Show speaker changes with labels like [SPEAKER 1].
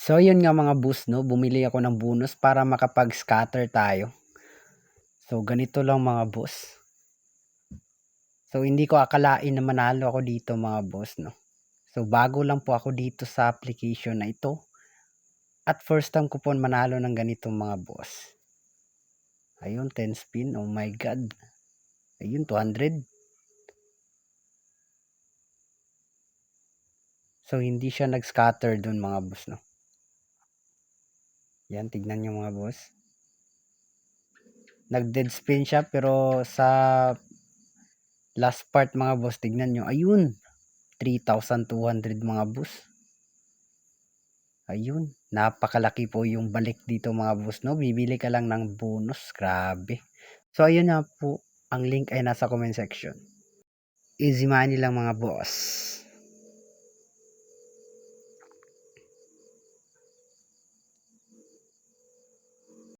[SPEAKER 1] So yun nga mga boss 'no, bumili ako ng bonus para makapag-scatter tayo. So ganito lang mga boss. So hindi ko akalain na manalo ako dito mga boss 'no. So bago lang po ako dito sa application na ito at first time ko po manalo ng ganito mga boss. Ayun 10 spin, oh my god. Ayun 200. So hindi siya nag-scatter dun mga boss 'no. Yan tignan niyo mga boss. Nag-dead spin siya pero sa last part mga boss tignan niyo, ayun 3,200 mga boss. Ayun, napakalaki po yung balik dito mga boss 'no. Bibili ka lang ng bonus, grabe. So ayun na po, ang link ay nasa comment section. Easy money lang mga boss.